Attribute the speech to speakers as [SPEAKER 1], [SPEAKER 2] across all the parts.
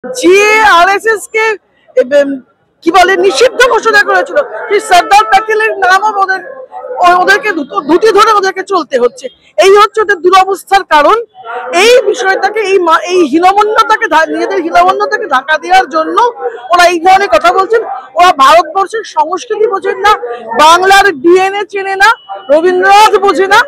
[SPEAKER 1] যে আরএসএস কে কি বলে নিষিদ্ধ ঘোষণা করেছিল, সেই সর্দার প্যাটেলের নামও ওদেরকে দুটি ধরে ওদেরকে চলতে হচ্ছে। এই হচ্ছে ওদের দুরবস্থার কারণ। এই বিষয়টাকে এই হীনমন্যতাকে নিজেদের হীনমন্যতাকে ঢাকা দেওয়ার জন্য ওরা এই ধরনের কথা বলছেন। ওরা ভারতবর্ষের সংস্কৃতি বোঝেন না, বাংলার ডিএনএ চেনে না, রবীন্দ্রনাথ বোঝে না।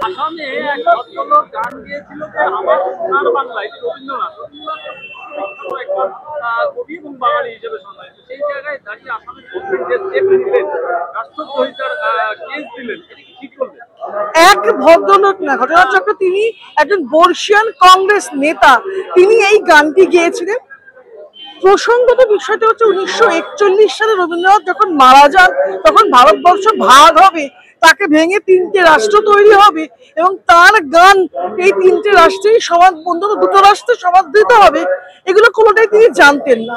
[SPEAKER 1] এক ভদ্রলোক না, ঘটনাচক্র, তিনি একজন বর্ষিয়ান কংগ্রেস নেতা, তিনি এই গানটি গেয়েছিলেন। প্রসঙ্গত বিষয়টা হচ্ছে 1941 সালে রবীন্দ্রনাথ যখন মারা যান, তখন ভারতবর্ষ ভাগ হবে, তাকে ভেঙে তিনটে রাষ্ট্র তৈরি হবে এবং তার গান এই তিনটে রাষ্ট্রেই দুটো রাষ্ট্রে সমাদৃত হবে, এগুলো কোনোটাই তিনি জানতেন না।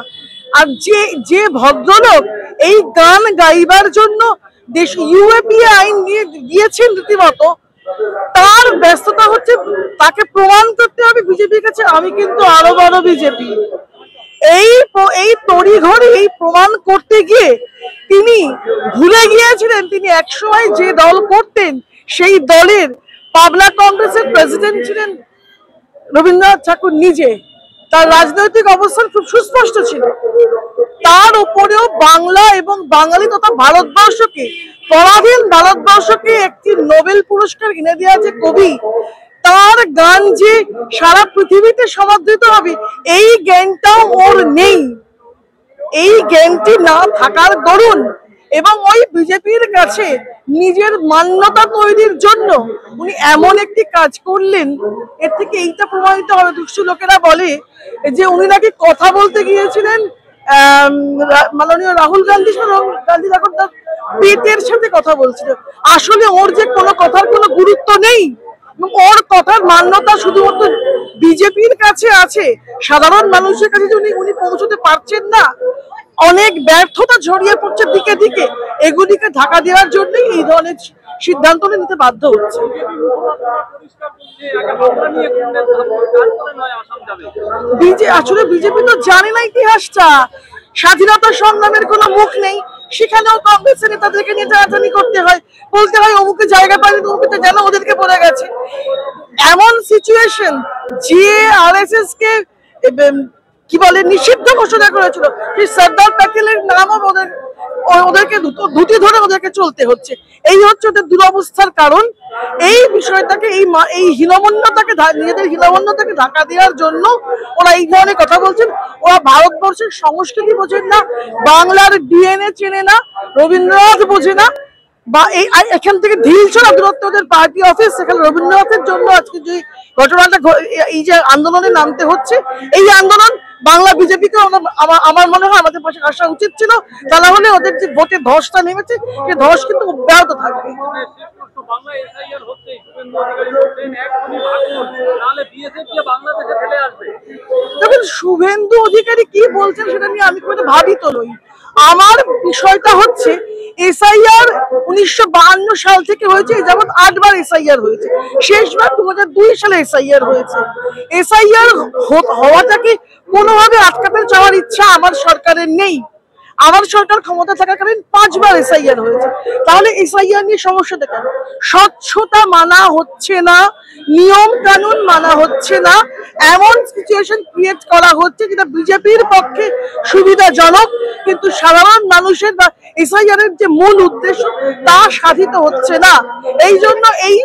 [SPEAKER 1] আর যে ভদ্রলোক এই গান গাইবার জন্য দেশ ইউএপিএ আইন নিয়ে দিয়েছেন রীতিমতো, তার ব্যস্ততা হচ্ছে তাকে প্রমাণ করতে হবে বিজেপির কাছে আমি কিন্তু আরো বড় বিজেপি। এই তড়িঘড়ি এই প্রমাণ করতে গিয়ে তিনি ভুলে গিয়েছিলেন তিনি একসময় যে দল করতেন সেই দলের পাবনা কংগ্রেসের প্রেসিডেন্ট ছিলেন রবীন্দ্রনাথ ঠাকুর নিজে। তার রাজনৈতিক অবস্থান খুব সুস্পষ্ট ছিল। তার উপরেও বাংলা এবং বাঙালি তথা ভারতবর্ষকে, পরাধীন ভারতবর্ষকে একটি নোবেল পুরস্কার এনে দেওয়া যে কবি, তার গান যে সারা পৃথিবীতে সমাদৃত হবে, এই জ্ঞানটাও ওর নেই। এই জ্ঞানটি না থাকার দরুন এবং ওই বিজেপির কাছে নিজের মান্যতা তৈরির জন্য উনি এমন একটি কাজ করলেন। এর থেকে এইটা প্রমাণিত হবে, দুষ্টু লোকেরা বলে যে উনি নাকি কথা বলতে গিয়েছিলেন মাননীয় রাহুল গান্ধী যখন তার পেটের সাথে কথা বলছিল। আসলে ওর যে কোনো কথার কোনো গুরুত্ব নেই, ওর কথার মান্যতা শুধুমাত্র বিজেপির কাছে আছে, সাধারণ মানুষের কাছে উনি পৌঁছতে পারছেন না। অনেক ব্যর্থতা ছড়িয়ে পড়ছে দিকে দিকে, এগুলিকে ঢাকা দেওয়ার জন্যই এই ধরনের সিদ্ধান্ত নিতে বাধ্য হচ্ছে। আসলে বিজেপি তো জানে না ইতিহাসটা। স্বাধীনতা সংগ্রামের কোনো মুখ নেই, সেখানেও কংগ্রেসের নেতাদেরকে নিয়ে টানাটানি করতে হয়, বলতে হয় অমুকে জায়গা পায়নি, অমুকে যেন ওদেরকে পড়ে গেছে। এমন সিচুয়েশন যে আরএসএস কে কি বলে নিষিদ্ধ ঘোষণা করেছিল, সেই সর্দার প্যাটেলের নামও ওদেরকে দুটি ধরে ওদেরকে চলতে হচ্ছে। এই হচ্ছে ওদের দুরবস্থার কারণ। এই বিষয়টাকে এই হীনমন্যতাকে নিজেদের হীনমন্যতাকে ঢাকা দেওয়ার জন্য ওরা এই ধরনের কথা বলছেন। ওরা ভারতবর্ষের সংস্কৃতি বোঝেন না, বাংলার ডিএনএ চেনে না, রবীন্দ্রনাথ বোঝে না। বা এখান থেকে ঢিলছড়া দূরত্ব ওদের পার্টি অফিস, সেখানে রবীন্দ্রনাথের জন্য আজকে যে ঘটনাটা, এই যে আন্দোলনে নামতে হচ্ছে, এই আন্দোলন বাংলা বিজেপিকে আমার মনে হয় আমাদের পাশে আসা উচিত ছিল। তা না হলে ওদের যে ভোটে ধসটা নেমেছে, সে ধস কিন্তু অব্যাহত থাকবে। দেখুন, শুভেন্দু অধিকারী কি বলছেন সেটা নিয়ে আমি খুব ভাবিত নই। আমার বিষয়টা হচ্ছে এসআইআর 1952 সাল থেকে হয়েছে, যেমন 8 বার এসআইআর হয়েছে, শেষবার 2002 সালে এসআইআর হয়েছে। এসআইআর হওয়াটাকে কোনোভাবে আটকাতে চাওয়ার ইচ্ছা আমার সরকারের নেই। আমার সরকার ক্ষমতা থাকাকালীন 5 বার এসআইআর হয়েছে। তাহলে এসআইআর নিয়ে সমস্যাটা কেন? স্বচ্ছতা মানা হচ্ছে না, নিয়ম কানুন মানা হচ্ছে না, এমন সিচুয়েশন ক্রিয়েট করা হচ্ছে যেটা বিজেপির পক্ষে সুবিধাজনক, কিন্তু সাধারণ মানুষের বা এসআইআর এর যে মূল উদ্দেশ্য তা সাধিত হচ্ছে না। এই জন্য এই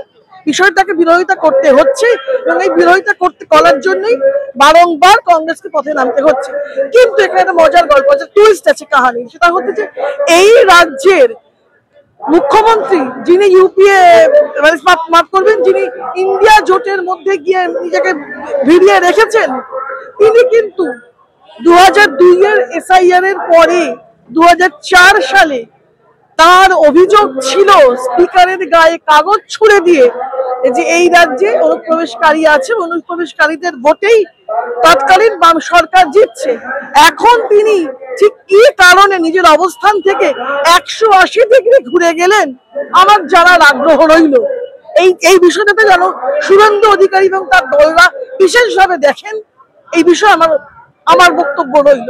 [SPEAKER 1] বিষয়টাকে বিরোধিতা করতে হচ্ছে এবং এই বিরোধিতা করার জন্যই বারংবার কংগ্রেসকে পথে নামতে হচ্ছে। কিন্তু এখানে একটা মজার গল্প আছে, টুইস্ট আছে কাহিনী। সেটা হচ্ছে যে এই রাজ্যের মুখ্যমন্ত্রী, যিনি ইউপিএ মাফ করবেন, যিনি ইন্ডিয়া জোটের মধ্যে গিয়ে নিজেকে ভিড়িয়ে রেখেছেন, তিনি কিন্তু 2002 এর এসআইআর এর পরে 2004 সালে তার অভিযোগ ছিল স্পিকারের গায়ে কাগজ ছুঁড়ে দিয়ে যে এই রাজ্যে অনুপ্রবেশকারী আছে, অনুপ্রবেশকারীদের ভোটেই তৎকালীন বাম সরকার জিতছে। এখন তিনি ঠিক কি কারণে নিজের অবস্থান থেকে 180 ডিগ্রি ঘুরে গেলেন, আমার জানার আগ্রহ রইল। এই বিষয়টাতে যেন শুভেন্দু অধিকারী এবং তার দলরা বিশেষভাবে দেখেন, এই বিষয়ে আমার আমার বক্তব্য রইল।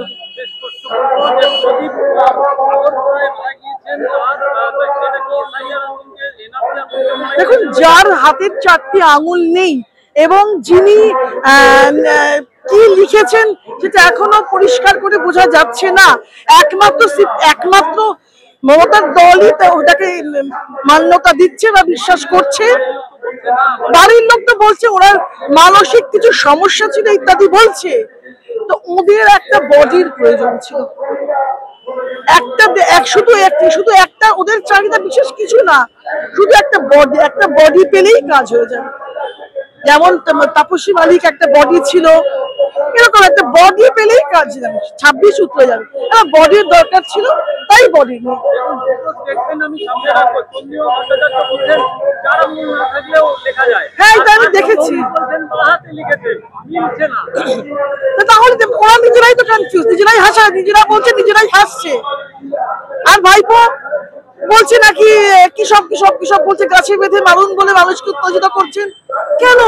[SPEAKER 1] দেখুন, যার হাতের 4টি আঙুল নেই এবং যিনি কি লিখেছেন সেটা এখনো পরিষ্কার করে বোঝা যাচ্ছে না, একমাত্র মমতার দলই ওটাকে মান্যতা দিচ্ছে বা বিশ্বাস করছে। বাড়ির লোক তো বলছে ওনার মানসিক কিছু সমস্যা ছিল ইত্যাদি বলছে। তো ওদের একটা বডির প্রয়োজন ছিল, শুধু একটা ওদের চাহিদা বিশেষ কিছু না, শুধু একটা বডি পেলেই কাজ হয়ে যাবে। যেমন তাপসী মালিক একটা বডি ছিল, এরকম একটা বডি পেলেই কাজ যাবে, 26 উঠে যাবে। বডির দরকার ছিল, তাই বডি নিয়ে হ্যাঁ, এটা আমি দেখেছি। তাহলে ওরা নিজেরাই তো কনফিউজ, নিজেরাই নিজেরা বলছে, নিজেরাই হাসছে। আর ভাইপো বলছে নাকি কৃষক বলছে গাছে বেঁধে মারুন বলে মানুষকে উত্তেজিত করছেন। কেন?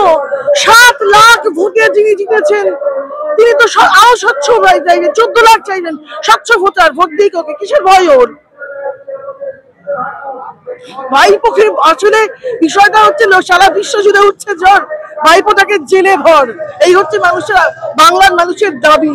[SPEAKER 1] 7 লাখ ভোটে যিনি জিতেছেন তিনি তো আরো স্বচ্ছ চাইবেন, 14 লাখ চাইবেন স্বচ্ছ ভোটার, ভোট দিই ওকে, কিসের ভয় ওর? ভাইপোকে আসলে বিষয়টা হচ্ছে সারা বিশ্ব জুড়ে উঠছে ঝড়, ভাইপোটাকে জেলে ভর, এই হচ্ছে বাংলার মানুষের দাবি।